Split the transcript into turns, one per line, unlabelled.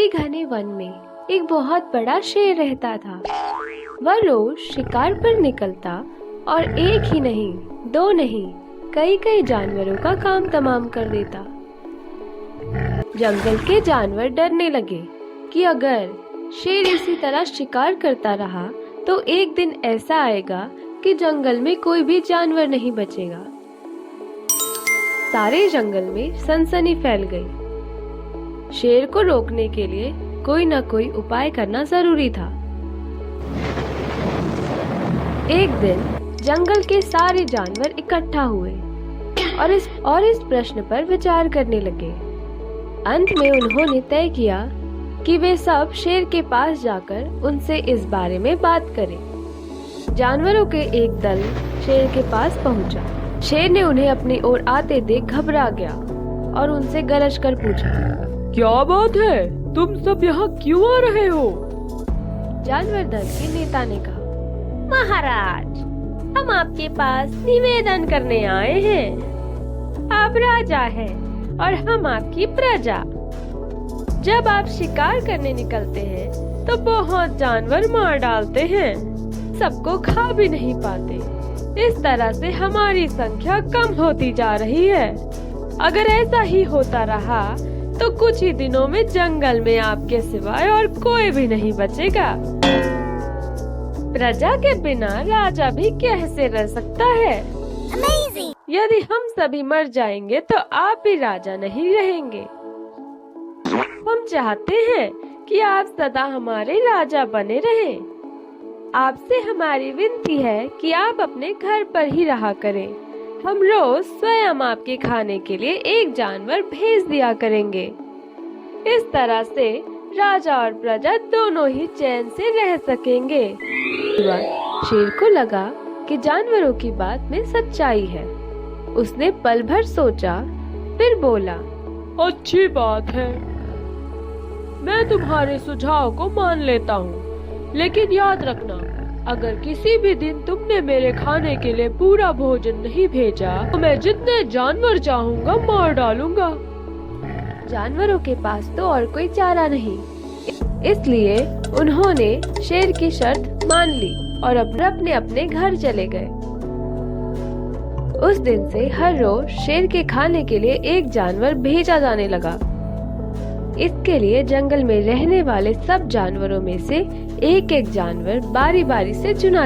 उसी घने वन में एक बहुत बड़ा शेर रहता था। वह रोज शिकार पर निकलता और एक ही नहीं, दो नहीं, कई कई जानवरों का काम तमाम कर देता। जंगल के जानवर डरने लगे कि अगर शेर इसी तरह शिकार करता रहा तो एक दिन ऐसा आएगा कि जंगल में कोई भी जानवर नहीं बचेगा। सारे जंगल में सनसनी फैल गई। शेर को रोकने के लिए कोई न कोई उपाय करना जरूरी था। एक दिन जंगल के सारे जानवर इकट्ठा हुए और इस प्रश्न पर विचार करने लगे। अंत में उन्होंने तय किया कि वे सब शेर के पास जाकर उनसे इस बारे में बात करें। जानवरों के एक दल शेर के पास पहुंचा। शेर ने उन्हें अपनी ओर आते देख घबरा गया और उनसे गरज कर पूछा,
क्या बात है? तुम सब यहाँ क्यों आ रहे हो?
जानवर दल के नेता ने कहा, महाराज, हम आपके पास निवेदन करने आए हैं। आप राजा हैं और हम आपकी प्रजा। जब आप शिकार करने निकलते हैं तो बहुत जानवर मार डालते हैं, सबको खा भी नहीं पाते। इस तरह से हमारी संख्या कम होती जा रही है। अगर ऐसा ही होता रहा तो कुछ ही दिनों में जंगल में आपके सिवाय और कोई भी नहीं बचेगा। प्रजा के बिना राजा भी कैसे रह सकता है? Amazing! यदि हम सभी मर जाएंगे तो आप भी राजा नहीं रहेंगे। हम चाहते हैं कि आप सदा हमारे राजा बने रहें। आपसे हमारी विनती है कि आप अपने घर पर ही रहा करें। हम रोज स्वयं आपके खाने के लिए एक जानवर भेज दिया करेंगे। इस तरह से राजा और प्रजा दोनों ही चैन से रह सकेंगे। शेर को लगा कि जानवरों की बात में सच्चाई है। उसने पल भर सोचा, फिर बोला,
अच्छी बात है, मैं तुम्हारे सुझाव को मान लेता हूँ। लेकिन याद रखना, अगर किसी भी दिन तुमने मेरे खाने के लिए पूरा भोजन नहीं भेजा तो मैं जितने जानवर चाहूँगा मार डालूंगा।
जानवरों के पास तो और कोई चारा नहीं, इसलिए उन्होंने शेर की शर्त मान ली और अपने अपने घर चले गए। उस दिन से हर रोज शेर के खाने के लिए एक जानवर भेजा जाने लगा। इसके लिए जंगल में रहने वाले सब जानवरों में से एक एक जानवर बारी बारी से चुना